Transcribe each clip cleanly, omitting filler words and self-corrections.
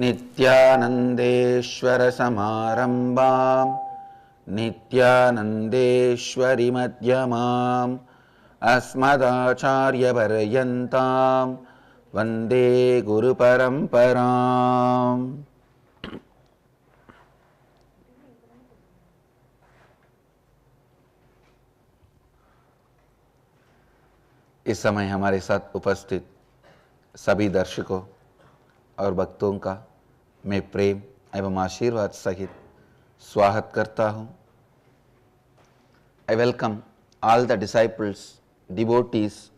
नित्यानन्देश्वर समारम्भां नित्यानन्देश्वरि मध्यमाम् अस्मदाचार्यपर्यन्तां वन्दे गुरुपरम्पराम्। इस समय हमारे साथ उपस्थित सभी दर्शकों और भक्तों का मैं प्रेम एवं आशीर्वाद सहित स्वागत करता हूँ। I welcome all the disciples, devotees,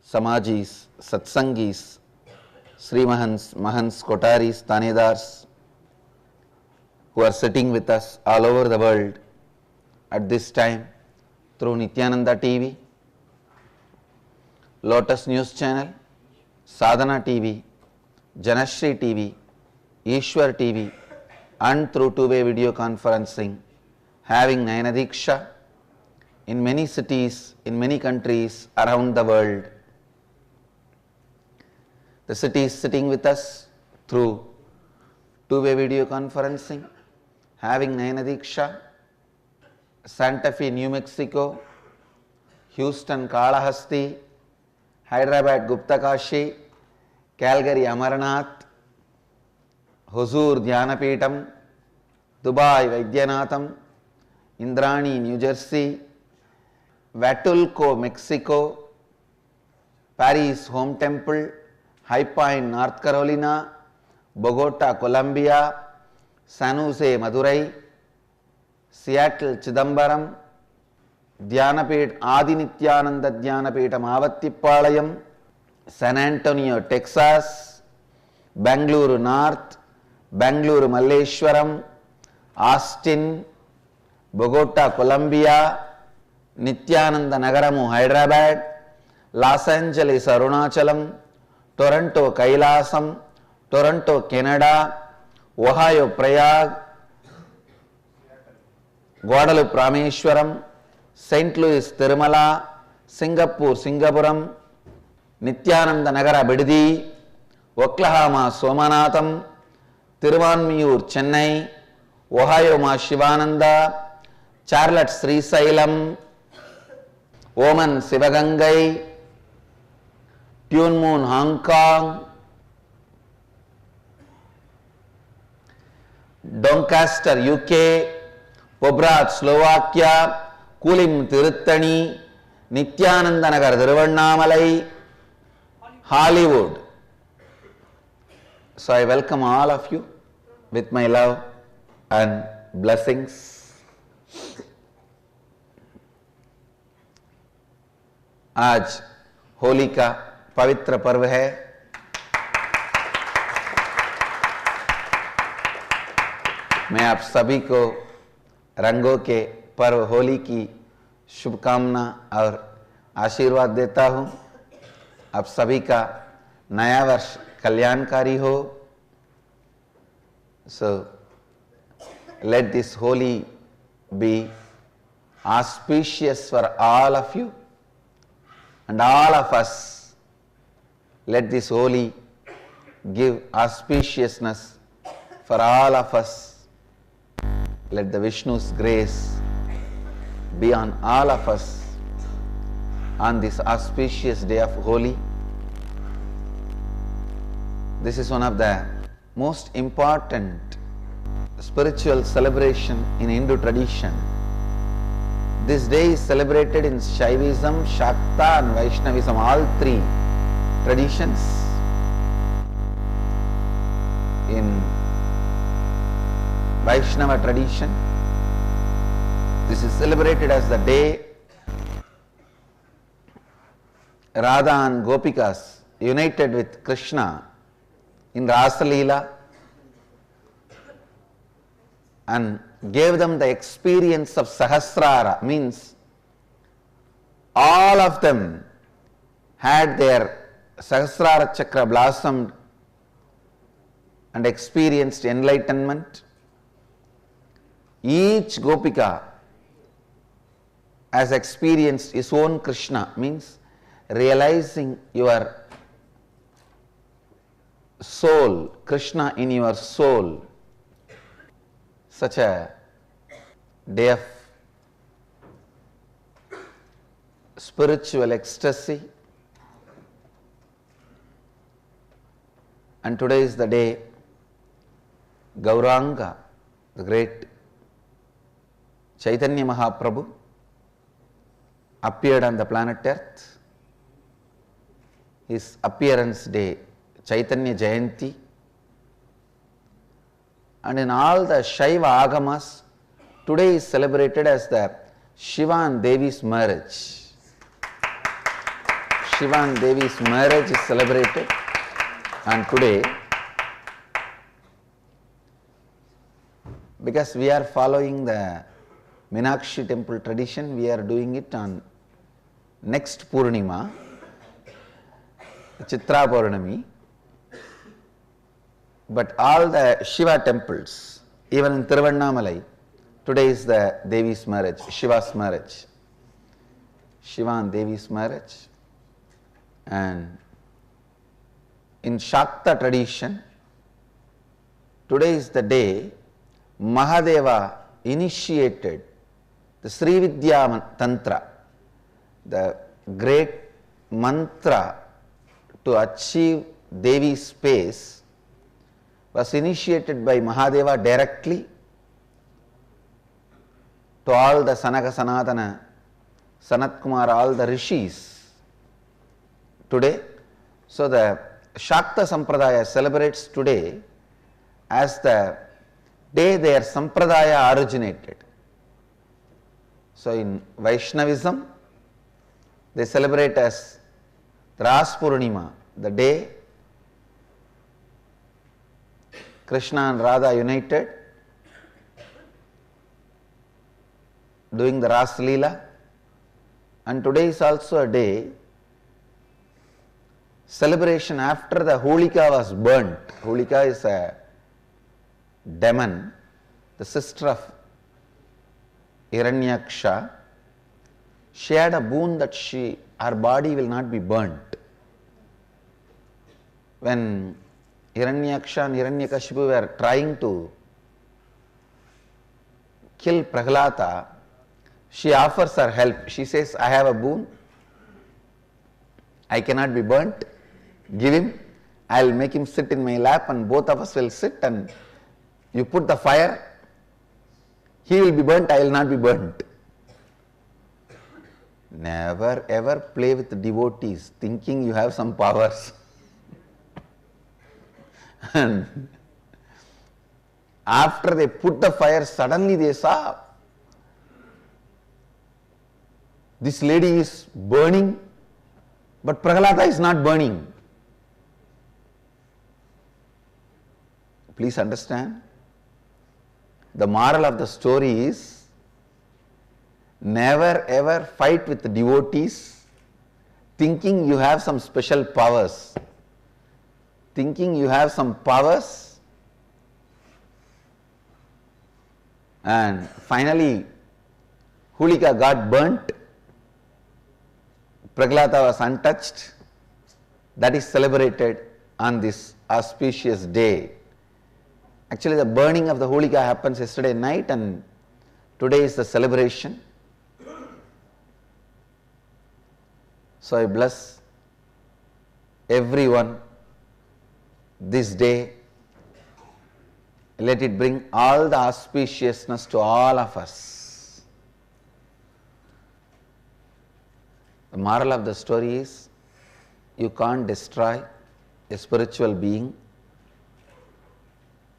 samajis, satsangis, Srimahans, Mahans, Kotaris, Tanedars who are sitting with us all over the world at this time through Nithyananda TV, Lotus News Channel, Sadhana TV, Janashri TV, Ishwar TV, and through two-way video conferencing, having Nayanadiksha in many cities, in many countries around the world. The city is sitting with us through two-way video conferencing, having Nayanadiksha, Santa Fe, New Mexico, Houston, Kalahasti, Hyderabad, Guptakashi, Calgary, Amarnath, Hosur, Dhyanapitham, Dubai, Vaidyanatham, Indrani, New Jersey, Huatulco, Mexico, Paris, Home Temple, High Point, North Carolina, Bogota, Colombia, San Jose, Madurai, Seattle, Chidambaram, Dhyanapith, Adi Nithyananda Dhyanapitham, Avattipalayam, San Antonio, Texas, Bangalore North, Bangalore Malleshwaram, Austin, Bogota, Colombia, Nithyananda Nagaramu, Hyderabad, Los Angeles, Arunachalam, Toronto, Kailasam, Toronto, Canada, Ohio, Prayag, Guadalupe, Rameshwaram, St. Louis, Tirumala, Singapore, Singapuram, Nithyananda Nagara, Bidadi, Oklahoma, Somanatham, Tiruvanmiyur, Chennai, Ohio, Ma Shivananda, Charlotte, Sri Sailam, Oman, Sivagangai, Tune Moon, Hong Kong, Doncaster, UK, Pobrad, Slovakia, Kulim, Tiruttani, Nithyananda Nagar, Thiruvannamalai, Hollywood. So I welcome all of you with my love and blessings. आज होली का पवित्र पर्व है। मैं आप सभी को रंगों के पर्व होली की शुभकामना और आशीर्वाद देता हूँ। आप सभी का नया वर्ष कल्याणकारी हो। So let this Holi be auspicious for all of you and all of us. Let this Holi give auspiciousness for all of us. Let the Vishnu's grace be on all of us on this auspicious day of Holi. This is one of the most important spiritual celebration in Hindu tradition. This day is celebrated in Shaivism, Shakta and Vaishnavism, all three traditions. In Vaishnava tradition, this is celebrated as the day Radha and Gopikas united with Krishna in Rasa Leela and gave them the experience of Sahasrara, means all of them had their Sahasrara chakra blossomed and experienced enlightenment. Each Gopika has experienced his own Krishna, means realizing your soul, Krishna in your soul. Such a day of spiritual ecstasy. And today is the day Gauranga, the great Chaitanya Mahaprabhu, appeared on the planet Earth. His appearance day, Chaitanya Jayanti. And in all the Shaiva Agamas, today is celebrated as the Shiva and Devi's marriage. Shiva and Devi's marriage is celebrated, and today, because we are following the Meenakshi temple tradition, we are doing it on next Purnima, Chitra Purnami. But all the Shiva temples, even in Tiruvannamalai, today is the Devi's marriage, Shiva's marriage. Shiva and Devi's marriage. And in Shakta tradition, today is the day Mahadeva initiated the Sri Vidya Tantra, the great mantra to achieve Devi's space, was initiated by Mahadeva directly to all the Sanaka Sanatana, Sanat Kumara, all the rishis today. So the Shakta Sampradaya celebrates today as the day their Sampradaya originated. So in Vaishnavism, they celebrate as Ras Purnima, the day Krishna and Radha united, doing the Ras Leela. And today is also a day celebration after the Holika was burnt. Holika is a demon, the sister of Hiranyaksha. She had a boon that her body will not be burnt. When Hiranyaksha and Hiranyakashipu were trying to kill Prahlada, she offers her help. She says, I have a boon, I cannot be burnt, give him, I will make him sit in my lap and both of us will sit, and you put the fire, he will be burnt, I will not be burnt. Never ever play with devotees thinking you have some powers. And after they put the fire, suddenly they saw this lady is burning, but Prahlada is not burning. Please understand, the moral of the story is never ever fight with the devotees thinking you have some special powers. Thinking you have some powers, and finally Holika got burnt, Prahlada was untouched. That is celebrated on this auspicious day. Actually, the burning of the Holika happens yesterday night, and today is the celebration. So I bless everyone this day. Let it bring all the auspiciousness to all of us. The moral of the story is, you can't destroy a spiritual being.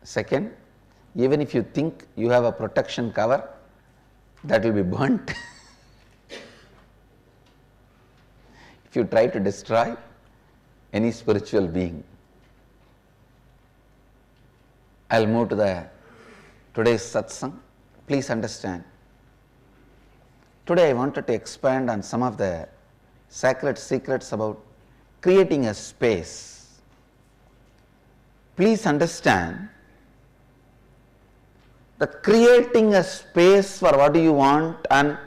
Second, even if you think you have a protection cover, that will be burnt. If you try to destroy any spiritual being. I'll move to today's satsang. Please understand. Today I wanted to expand on some of the sacred secrets about creating a space. Please understand that creating a space for what you want and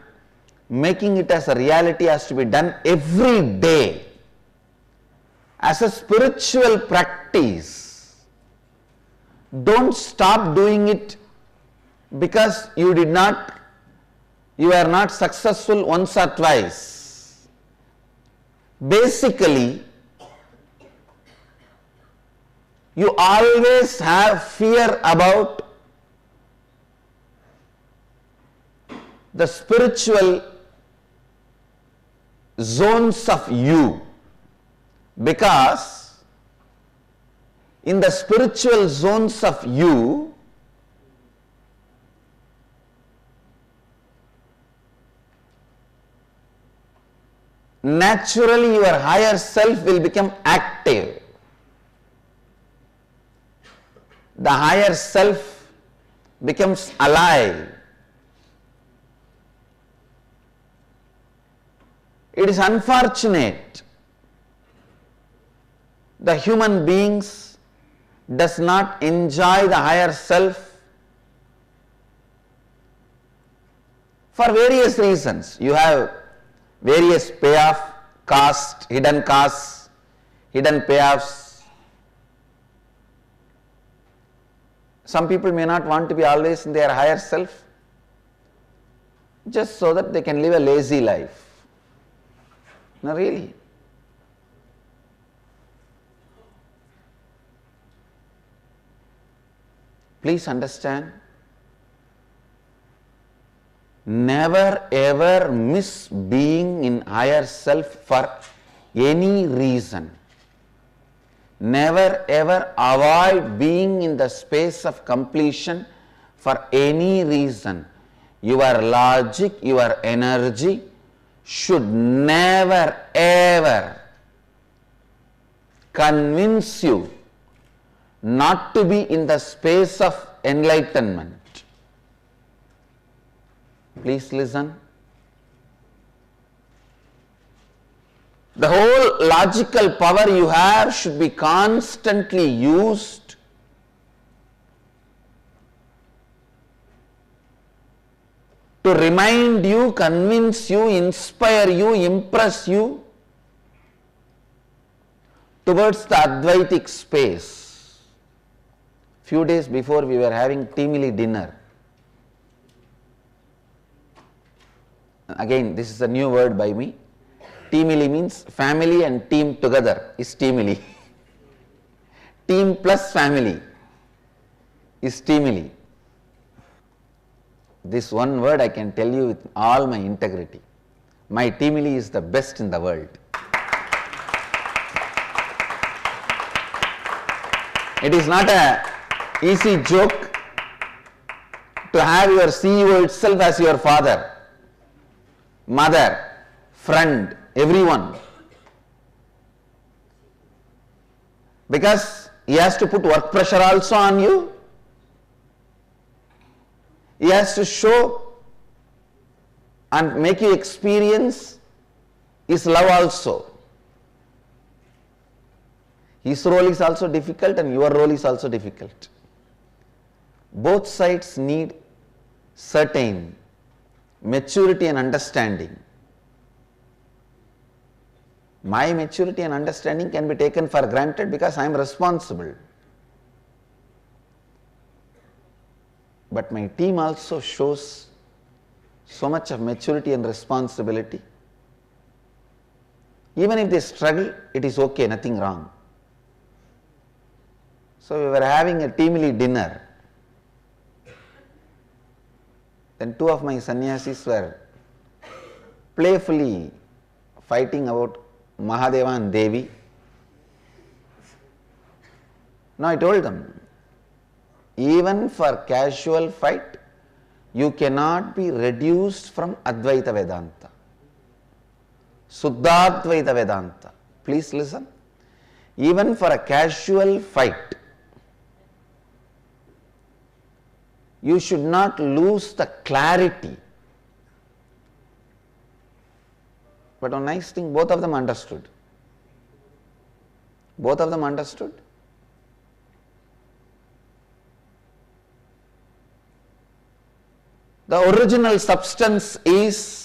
making it as a reality has to be done every day. as a spiritual practice. Don't stop doing it because you are not successful once or twice. Basically, you always have fear about the spiritual zones of you, because in the spiritual zones of you, naturally your higher self will become active. The higher self becomes alive. It is unfortunate the human beings does not enjoy the higher self for various reasons. You have various payoff, costs, hidden payoffs. Some people may not want to be always in their higher self just so that they can live a lazy life. No, really. Please understand, never ever miss being in higher self for any reason. Never ever avoid being in the space of completion for any reason. Your logic, your energy should never ever convince you not to be in the space of enlightenment. Please listen. The whole logical power you have should be constantly used to remind you, convince you, inspire you, impress you towards the Advaitic space. Few days before we were having teamily dinner. Again, this is a new word by me. Teamily means family and team together is teamily. Team plus family is teamily. This one word I can tell you with all my integrity. My teamily is the best in the world. It is not a easy joke to have your CEO itself as your father, mother, friend, everyone. Because he has to put work pressure also on you. He has to show and make you experience his love also. His role is also difficult and your role is also difficult. Both sides need certain maturity and understanding. My maturity and understanding can be taken for granted because I am responsible. But my team also shows so much of maturity and responsibility. Even if they struggle, it is okay, nothing wrong. So we were having a teamly dinner. Then two of my sannyasis were playfully fighting about Mahadeva and Devi. Now I told them, even for casual fight, you cannot be reduced from Advaita Vedanta. Suddhadvaita Vedanta. Please listen. Even for a casual fight, you should not lose the clarity. But one nice thing, both of them understood. Both of them understood. The original substance is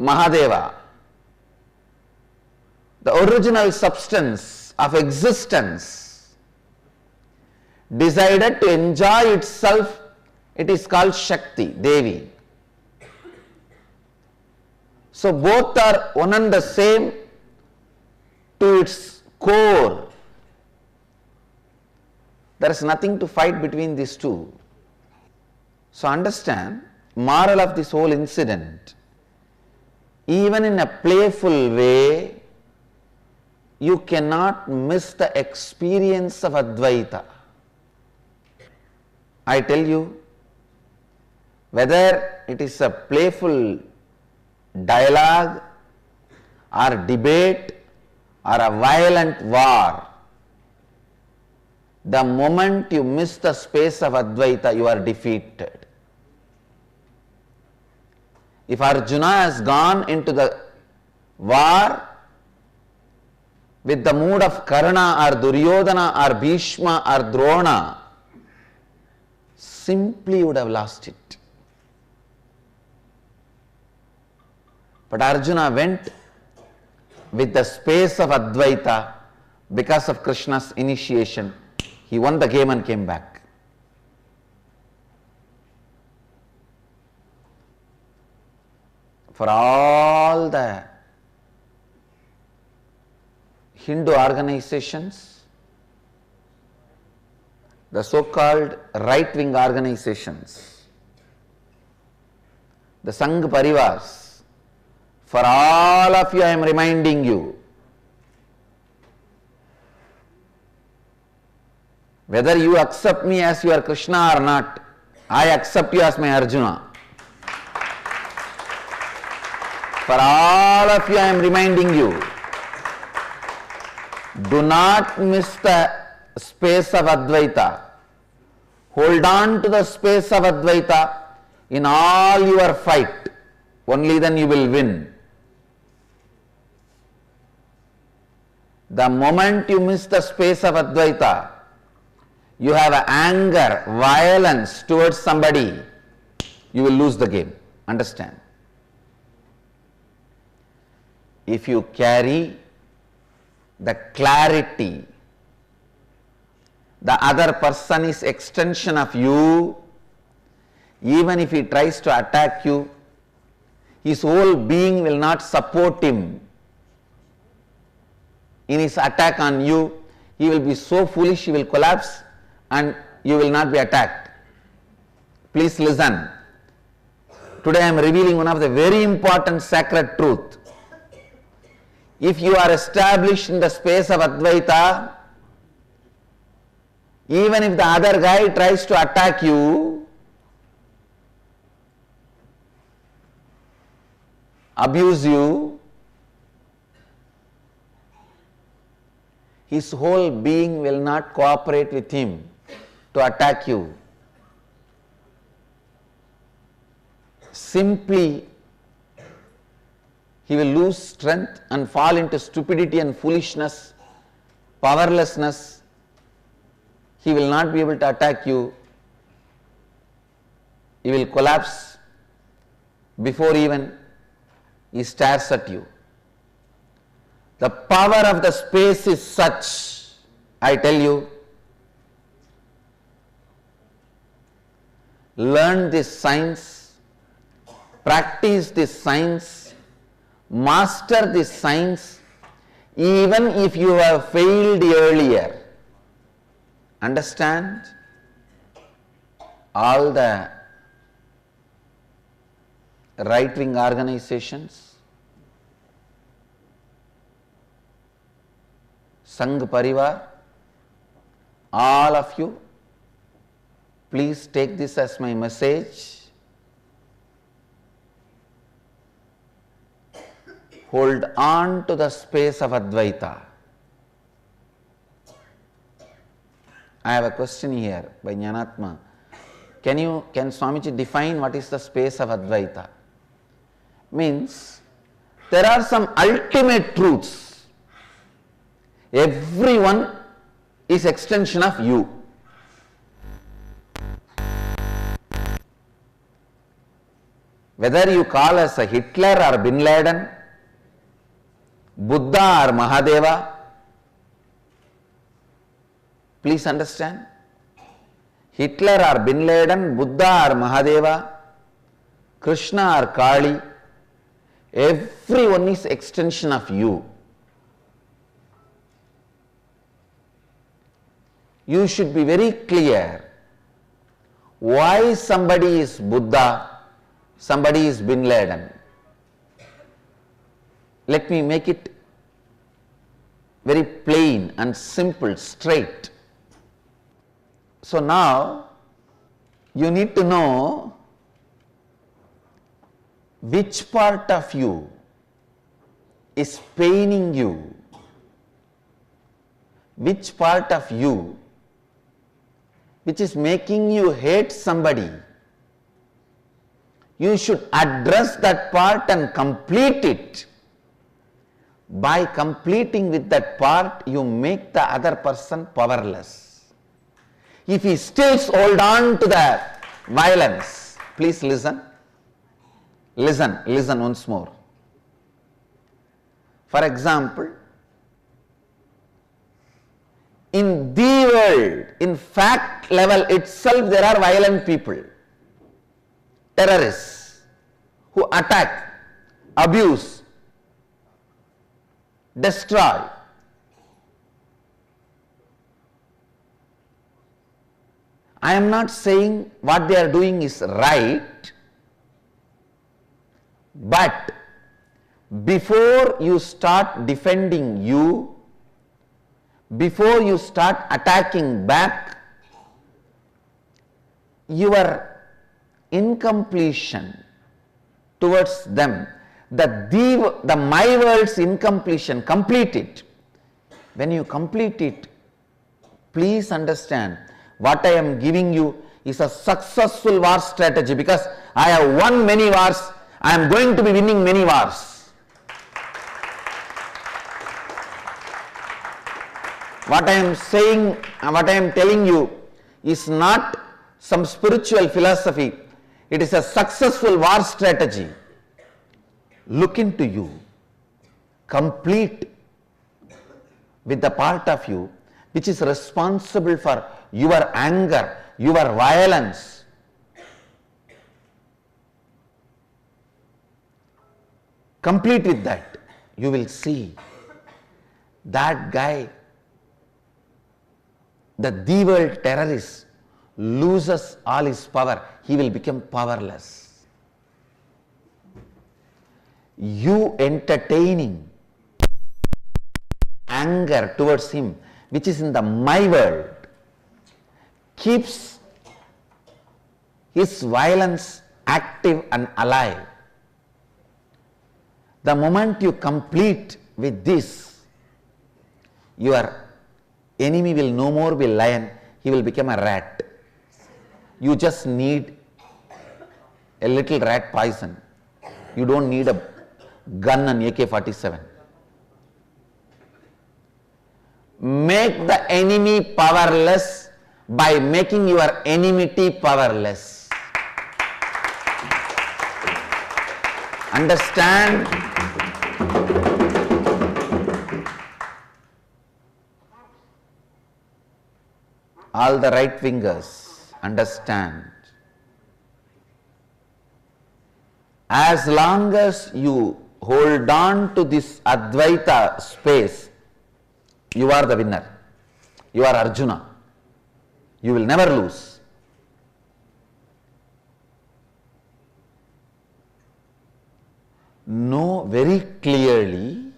Mahadeva, the original substance of existence, decided to enjoy itself. It is called Shakti, Devi. So both are one and the same to its core. There is nothing to fight between these two. So understand, moral of this whole incident, even in a playful way, you cannot miss the experience of Advaita. I tell you, whether it is a playful dialogue or debate or a violent war, the moment you miss the space of Advaita, you are defeated. If Arjuna has gone into the war with the mood of Karna or Duryodhana or Bhishma or Drona, simply would have lost it. But Arjuna went with the space of Advaita because of Krishna's initiation. He won the game and came back. For all the Hindu organizations, the so-called right-wing organizations, the Sangh Parivars, for all of you I am reminding you, whether you accept me as your Krishna or not, I accept you as my Arjuna. For all of you I am reminding you, do not miss the space of Advaita. Hold on to the space of Advaita in all your fight. Only then you will win. The moment you miss the space of Advaita, you have anger, violence towards somebody, you will lose the game. Understand? If you carry the clarity, the other person is extension of you, even if he tries to attack you, his whole being will not support him in his attack on you. He will be so foolish, he will collapse and you will not be attacked. Please listen. Today I am revealing one of the very important sacred truth. If you are established in the space of Advaita, even if the other guy tries to attack you, abuse you, his whole being will not cooperate with him to attack you. Simply, he will lose strength and fall into stupidity and foolishness, powerlessness. He will not be able to attack you. He will collapse before even he stares at you. The power of the space is such, I tell you, learn this science, practice this science, master this science, even if you have failed earlier. Understand? All the right-wing organizations, Sangh Parivar, all of you, please take this as my message. Hold on to the space of Advaita. I have a question here by Jnanatma. Can Swamiji define what is the space of Advaita? Means there are some ultimate truths. Everyone is extension of you. Whether you call us a Hitler or Bin Laden, Buddha or Mahadeva, please understand. Hitler or Bin Laden, Buddha or Mahadeva, Krishna or Kali, everyone is extension of you. You should be very clear why somebody is Buddha, somebody is Bin Laden. Let me make it very plain and simple, straight. So now you need to know which part of you is paining you, which part of you which is making you hate somebody. You should address that part and complete it. By completing with that part, you make the other person powerless. If he still holds on to the violence, please listen. Listen once more. For example, in the world, in fact level itself, there are violent people, terrorists, who attack, abuse, destroy. I am not saying what they are doing is right, but before you start defending you, before you start attacking back, your incompletion towards them, the my world's incompletion, complete it. When you complete it, please understand what I am giving you is a successful war strategy, because I have won many wars, I am going to be winning many wars. What I am saying, what I am telling you is not some spiritual philosophy. It is a successful war strategy. Look into you, complete with the part of you which is responsible for your anger, your violence. Complete with that. You will see that guy, the world terrorist, loses all his power. He will become powerless. You entertaining anger towards him, which is in the my world, keeps his violence active and alive. The moment you complete with this, your enemy will no more be lion, he will become a rat. You just need a little rat poison. You don't need a gun and AK-47. Make the enemy powerless by making your enmity powerless. Understand? All the right wingers, understand. As long as you hold on to this Advaita space, you are the winner. You are Arjuna. You will never lose. Know very clearly,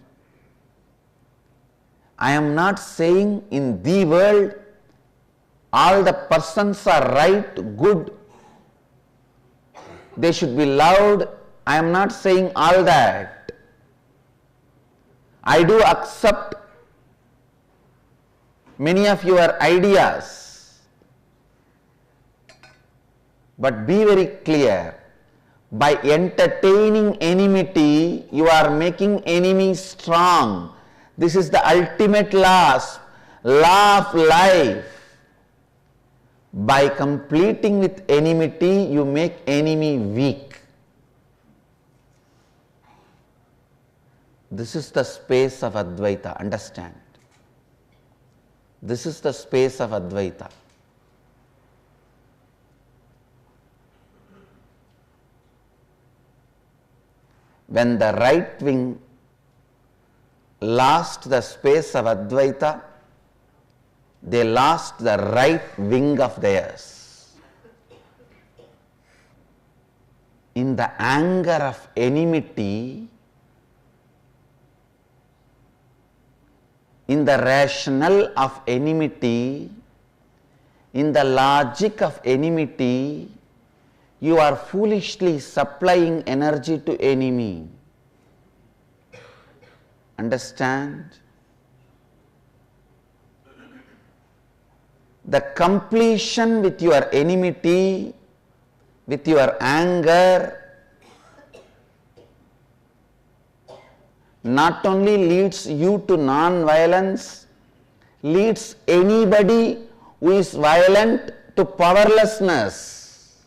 I am not saying in the world all the persons are right, good, they should be loved. I am not saying all that. I do accept many of your ideas, but be very clear, by entertaining enmity, you are making enemies strong. This is the ultimate law of life. By completing with enmity, you make enemy weak. This is the space of Advaita, understand. This is the space of Advaita. When the right wing lost the space of Advaita, they lost the right wing of theirs. In the anger of enmity, in the rationale of enmity, in the logic of enmity, you are foolishly supplying energy to enemy. Understand? The completion with your enmity, with your anger, not only leads you to non-violence, leads anybody who is violent to powerlessness.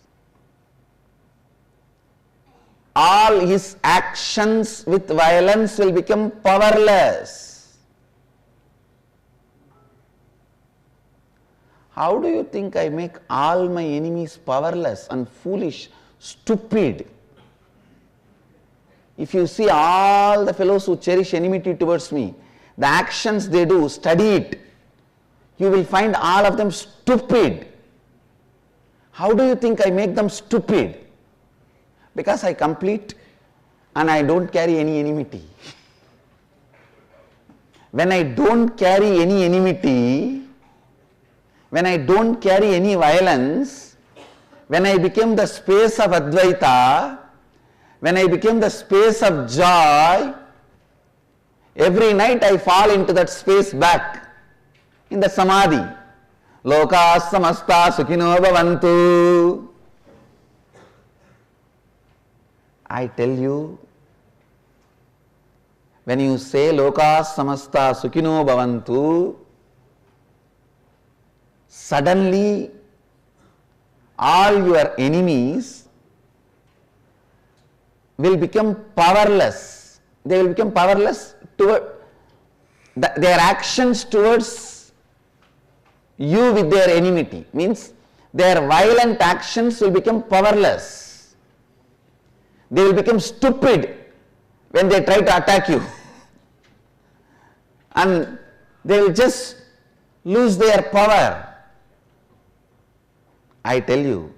All his actions with violence will become powerless. How do you think I make all my enemies powerless and foolish, stupid? If you see all the fellows who cherish enmity towards me, the actions they do, study it, you will find all of them stupid. How do you think I make them stupid? Because I complete and I don't carry any enmity. When I don't carry any enmity, when I don't carry any violence, when I become the space of Advaita, when I became the space of joy, every night I fall into that space back in the samadhi. Loka samasta sukhino bhavantu. I tell you, when you say Loka samasta sukhino bhavantu, suddenly all your enemies will become powerless. They will become powerless toward their actions towards you with their enmity. Means their violent actions will become powerless. They will become stupid when they try to attack you. And they will just lose their power. I tell you,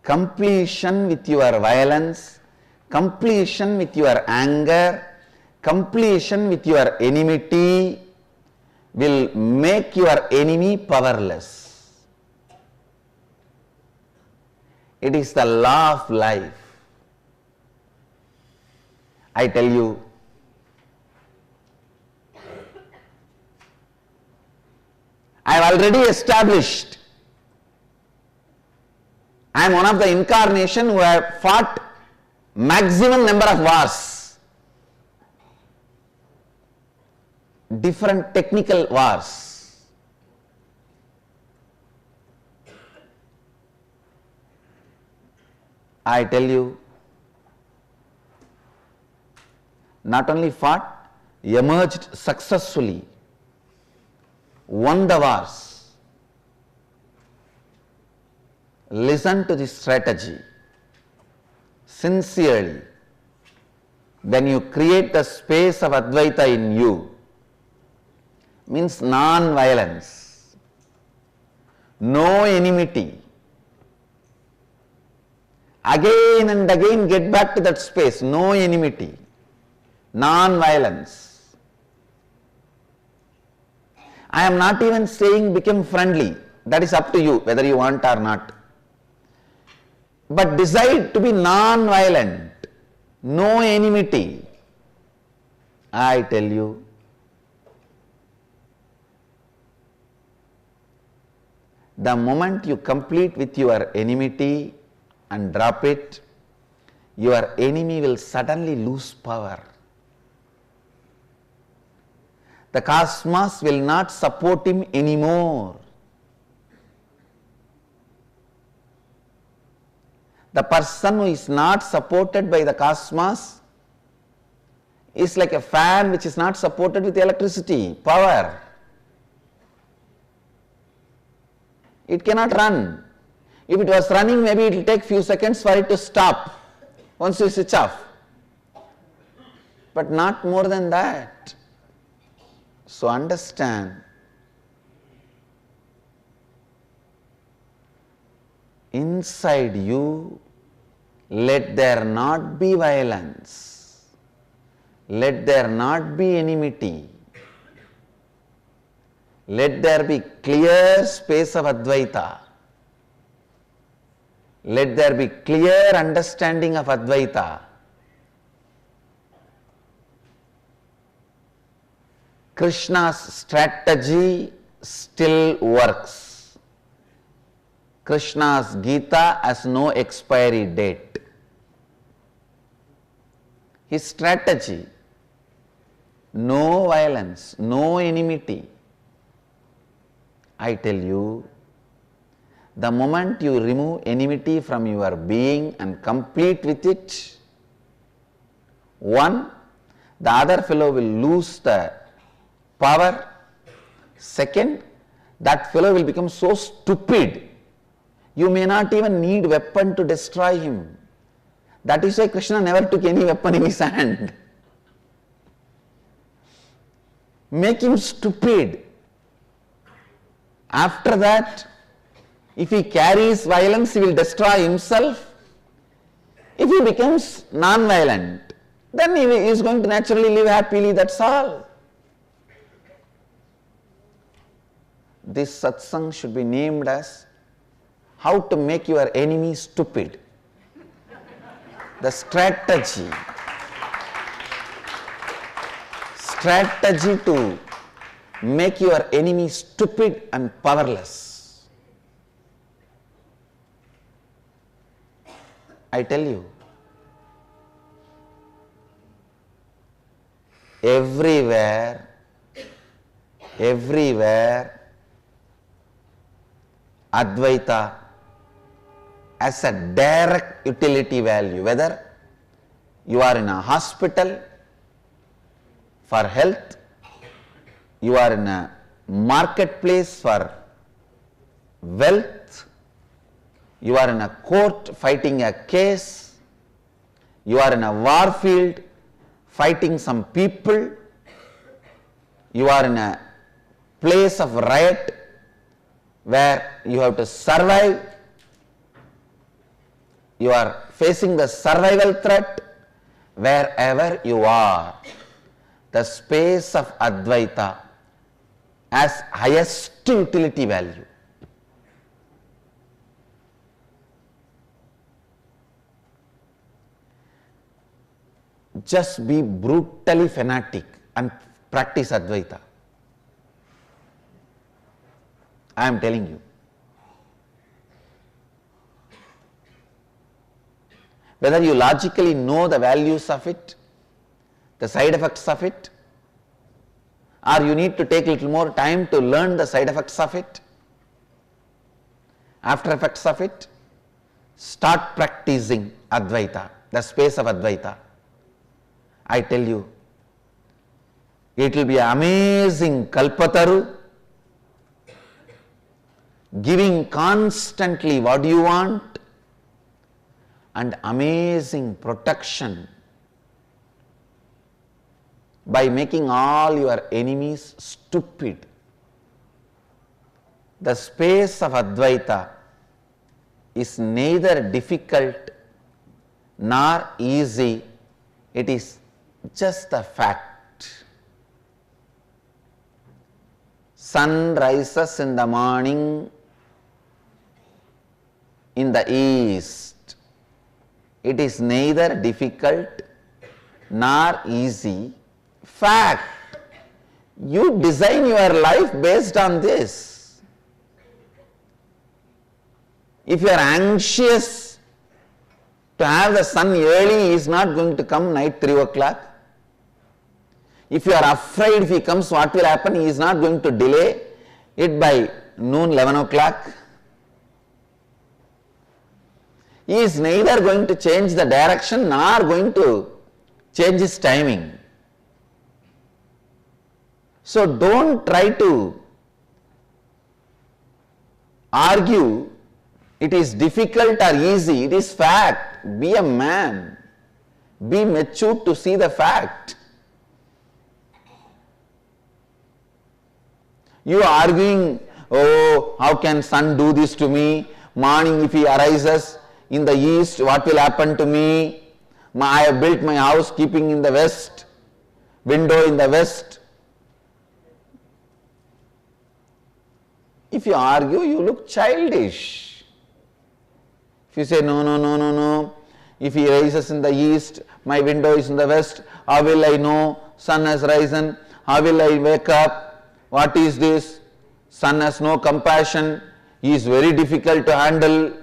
completion with your violence, completion with your anger, completion with your enmity will make your enemy powerless. It is the law of life. I tell you, I have already established I am one of the incarnation who have fought maximum number of wars, different technical wars. I tell you, not only fought, emerged successfully, won the wars. Listen to this strategy sincerely. When you create the space of Advaita in you, means non-violence, no enmity. Again and again get back to that space, no enmity, non-violence. I am not even saying become friendly, that is up to you whether you want or not. But decide to be non-violent, no enmity. I tell you, the moment you complete with your enmity and drop it, your enemy will suddenly lose power. The cosmos will not support him anymore. The person who is not supported by the cosmos is like a fan which is not supported with electricity, power. It cannot run. If it was running, maybe it will take few seconds for it to stop once you switch off. But not more than that. So understand, inside you, let there not be violence, let there not be enmity, let there be clear space of Advaita, let there be clear understanding of Advaita. Krishna's strategy still works. Krishna's Gita has no expiry date. His strategy, no violence, no enmity. I tell you, the moment you remove enmity from your being and complete with it, one, the other fellow will lose the power. Second, that fellow will become so stupid, you may not even need weapon to destroy him. That is why Krishna never took any weapon in his hand. Make him stupid. After that, if he carries violence, he will destroy himself. If he becomes non-violent, then he is going to naturally live happily, that's all. This satsang should be named as how to make your enemy stupid. The strategy. Strategy to make your enemy stupid and powerless. I tell you, everywhere, Advaita as a direct utility value, whether you are in a hospital for health, you are in a marketplace for wealth, you are in a court fighting a case, you are in a war field fighting some people, you are in a place of riot where you have to survive, you are facing the survival threat, wherever you are, the space of Advaita has highest utility value. Just be brutally fanatic and practice Advaita. I am telling you. Whether you logically know the values of it, the side effects of it, or you need to take a little more time to learn the side effects of it, after effects of it, start practicing Advaita, the space of Advaita. I tell you, it will be amazing Kalpataru, giving constantly what you want, and amazing protection by making all your enemies stupid. The space of Advaita is neither difficult nor easy, it is just a fact. Sun rises in the morning in the east. It is neither difficult nor easy. Fact. You design your life based on this. If you are anxious to have the sun early, he is not going to come night 3 o'clock. If you are afraid if he comes, what will happen? He is not going to delay it by noon 11 o'clock. He is neither going to change the direction nor going to change his timing. So don't try to argue it is difficult or easy, it is fact. Be a man. Be mature to see the fact. You are arguing, oh, how can sun do this to me? Morning if he arises in the east, what will happen to me? I have built my house keeping in the west, window in the west. If you argue, you look childish. If you say, no, if he rises in the east, my window is in the west, how will I know sun has risen? How will I wake up? What is this? Sun has no compassion. He is very difficult to handle.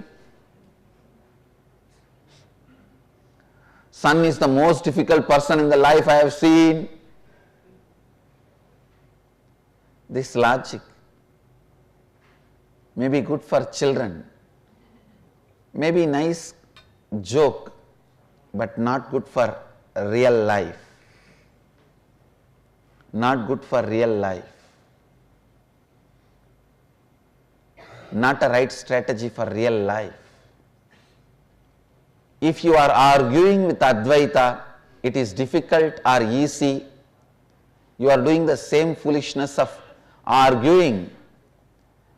Sun is the most difficult person in the life I have seen. This logic may be good for children, may be nice joke, but not good for real life. Not good for real life. Not a right strategy for real life. If you are arguing with Advaita, it is difficult or easy. You are doing the same foolishness of arguing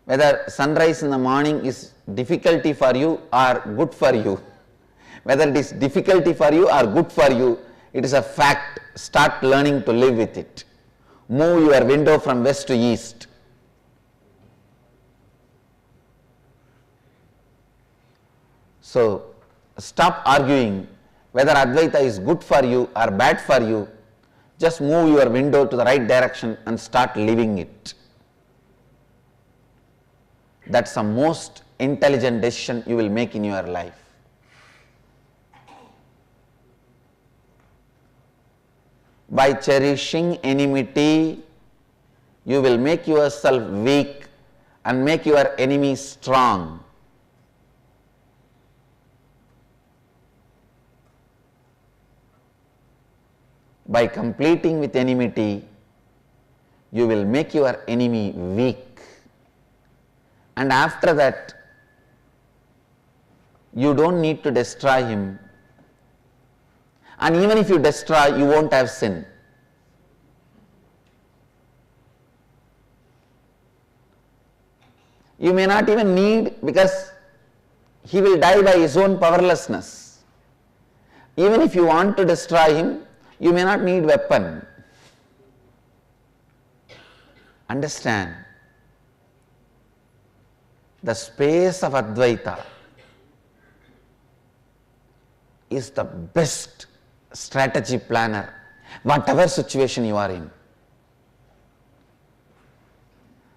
whether sunrise in the morning is difficulty for you or good for you. Whether it is difficulty for you or good for you, it is a fact. Start learning to live with it. Move your window from west to east. So, stop arguing whether Advaita is good for you or bad for you. Just move your window to the right direction and start living it. That's the most intelligent decision you will make in your life. By cherishing enmity, you will make yourself weak and make your enemy strong. By completing with enmity, you will make your enemy weak. And after that, you don't need to destroy him. And even if you destroy, you won't have sin. You may not even need, because he will die by his own powerlessness. Even if you want to destroy him, you may not need weapon. Understand, the space of Advaita is the best strategy planner, whatever situation you are in.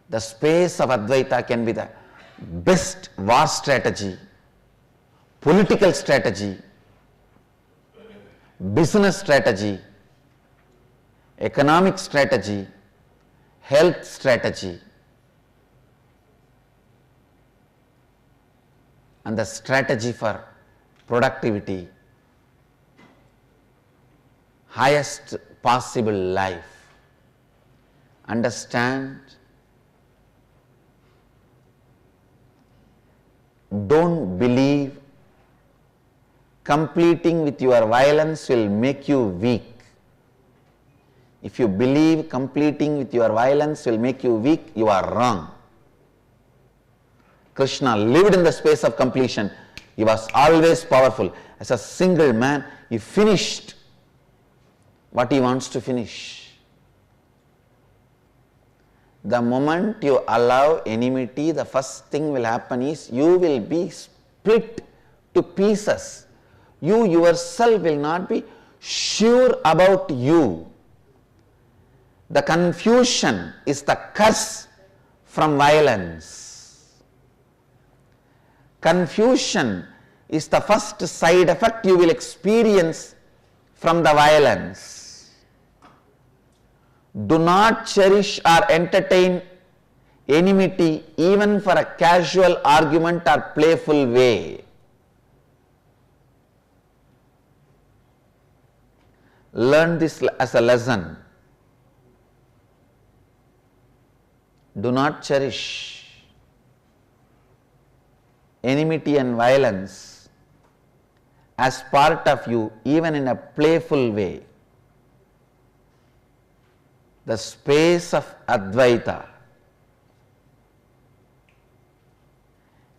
The space of Advaita can be the best war strategy, political strategy, business strategy, economic strategy, health strategy, and the strategy for productivity, highest possible life. Understand? Don't believe completing with your violence will make you weak. If you believe completing with your violence will make you weak, you are wrong. Krishna lived in the space of completion. He was always powerful. As a single man, he finished what he wants to finish. The moment you allow enmity, the first thing will happen is you will be split to pieces. You yourself will not be sure about you. The confusion is the curse from violence. Confusion is the first side effect you will experience from the violence. Do not cherish or entertain enmity even for a casual argument or playful way. Learn this as a lesson. Do not cherish enmity and violence as part of you, even in a playful way. The space of Advaita,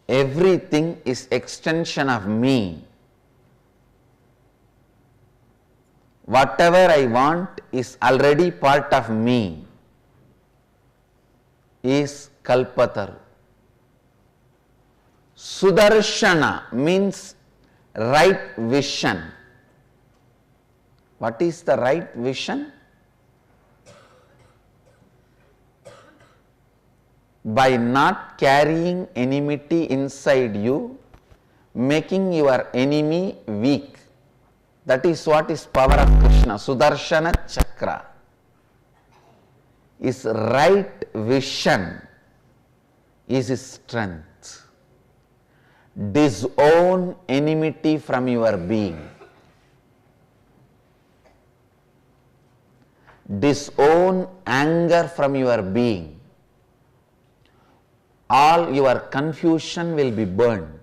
everything is extension of me. Whatever I want is already part of me, is Kalpataru. Sudarshana means right vision. What is the right vision? By not carrying enmity inside you, making your enemy weak. That is what is power of Krishna. Sudarshana Chakra is right vision, is his strength. Disown enmity from your being. Disown anger from your being. All your confusion will be burned.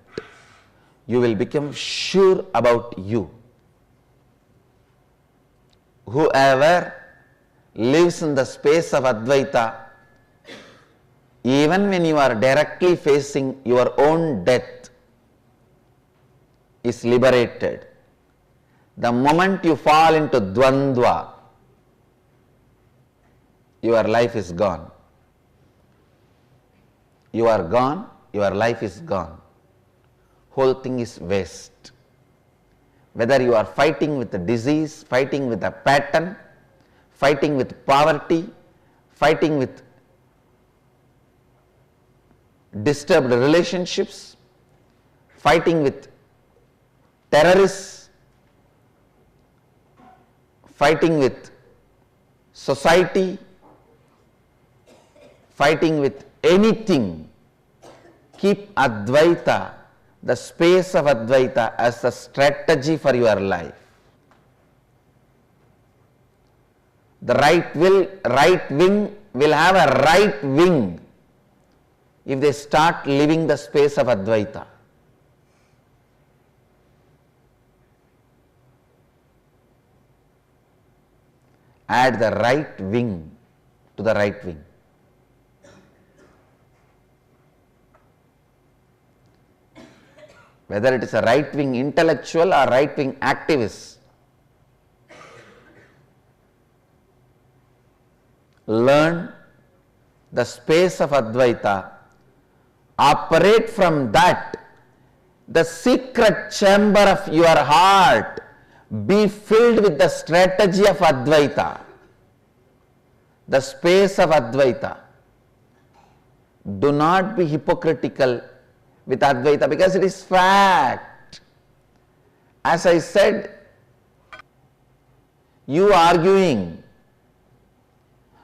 You will become sure about you. Whoever lives in the space of Advaita, even when you are directly facing your own death, is liberated. The moment you fall into Dvandva, your life is gone. You are gone, your life is gone. Whole thing is waste. Whether you are fighting with a disease, fighting with a pattern, fighting with poverty, fighting with disturbed relationships, fighting with terrorists, fighting with society, fighting with anything, keep Advaita, the space of Advaita, as a strategy for your life. The right wing will have a right wing if they start living the space of Advaita. Add the right wing to the right wing. Whether it is a right-wing intellectual or right-wing activist, learn the space of Advaita, operate from that, the secret chamber of your heart, be filled with the strategy of Advaita, the space of Advaita. Do not be hypocritical with Advaita, because it is fact. As I said, you arguing,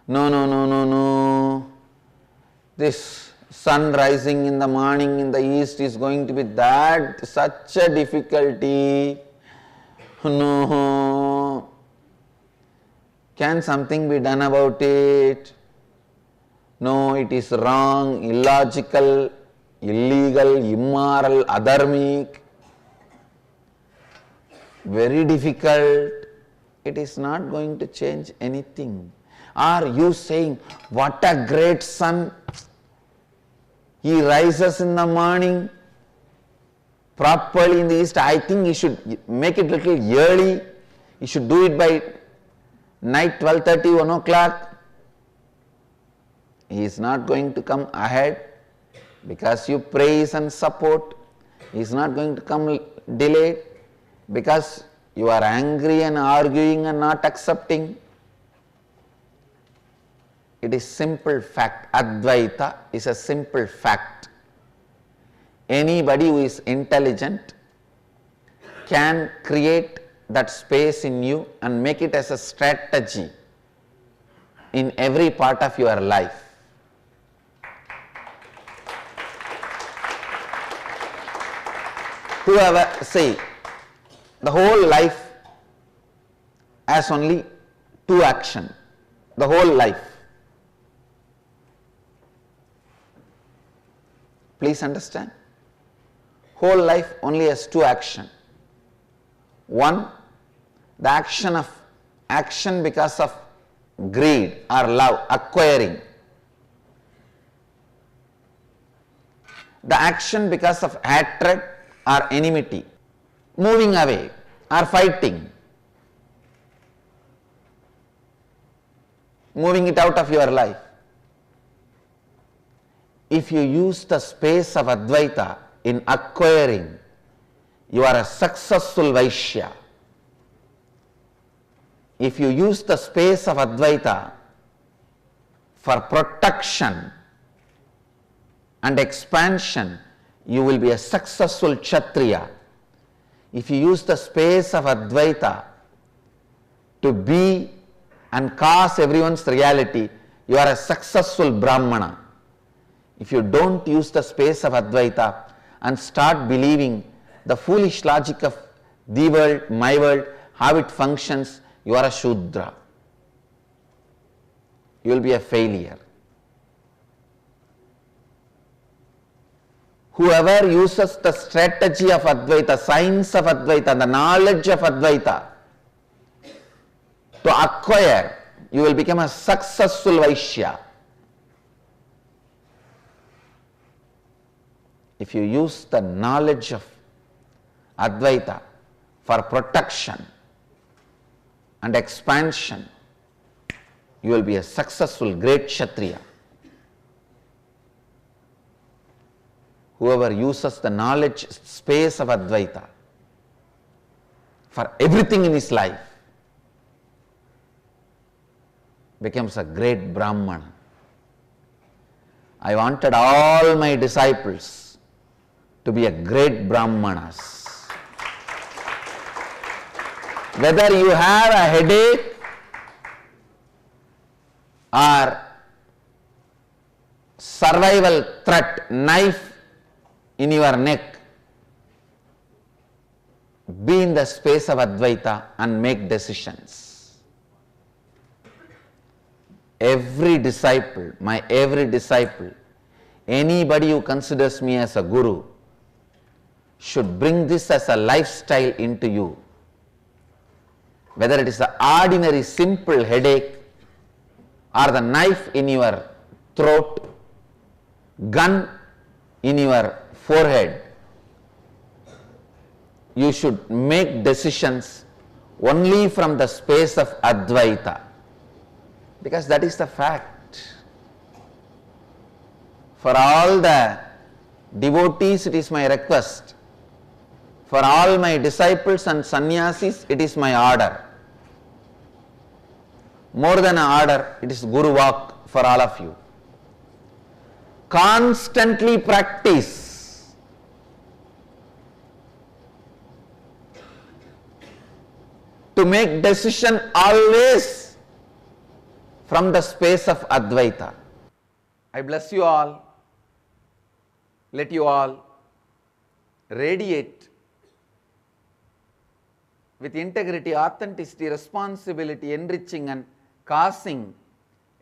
no, this sun rising in the morning in the east is going to be that, such a difficulty. No, can something be done about it? No, it is wrong, illogical, illegal, immoral, adharmic, very difficult. It is not going to change anything. Are you saying, what a great sun, he rises in the morning properly in the east, I think you should make it little early, you should do it by night 12:30, 1 o'clock. He is not going to come ahead because you praise and support. He is not going to come delayed because you are angry and arguing and not accepting. It is simple fact. Advaita is a simple fact. Anybody who is intelligent can create that space in you and make it as a strategy in every part of your life. Whoever, see, the whole life has only two actions. The whole life. Please understand. Whole life only has two actions. One, the action because of greed or love, acquiring. The action because of hatred or enmity, moving away or fighting, moving it out of your life. If you use the space of Advaita in acquiring, you are a successful Vaishya. If you use the space of Advaita for protection and expansion, you will be a successful Kshatriya. If you use the space of Advaita to be and cause everyone's reality, you are a successful Brahmana. If you don't use the space of Advaita and start believing the foolish logic of the world, my world, how it functions, you are a Shudra. You will be a failure. Whoever uses the strategy of Advaita, science of Advaita, the knowledge of Advaita to acquire, you will become a successful Vaishya. If you use the knowledge of Advaita for protection and expansion, you will be a successful great Kshatriya. Whoever uses the knowledge space of Advaita for everything in his life becomes a great Brahmana. I wanted all my disciples to be a great Brahmanas. Whether you have a headache or survival threat, knife in your neck, be in the space of Advaita and make decisions. Every disciple, anybody who considers me as a guru should bring this as a lifestyle into you. Whether it is an ordinary simple headache or the knife in your throat, gun in your forehead, you should make decisions only from the space of Advaita, because that is the fact. For all the devotees, it is my request. For all my disciples and sannyasis, it is my order. More than an order, it is Guru Vak for all of you. Constantly practice. To make decision always from the space of Advaita. I bless you all. Let you all radiate with integrity, authenticity, responsibility, enriching and causing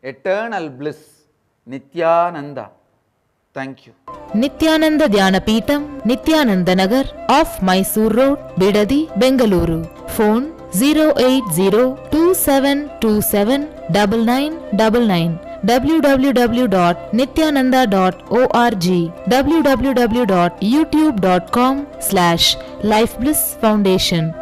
eternal bliss. Nithyananda. Thank you. Nithyananda Dhyanapitham, Nithyananda Nagar, off Mysore Road, Bidadi, Bengaluru. Phone 08027279999. www.nithyananda.org, www.youtube.com/Life Bliss Foundation.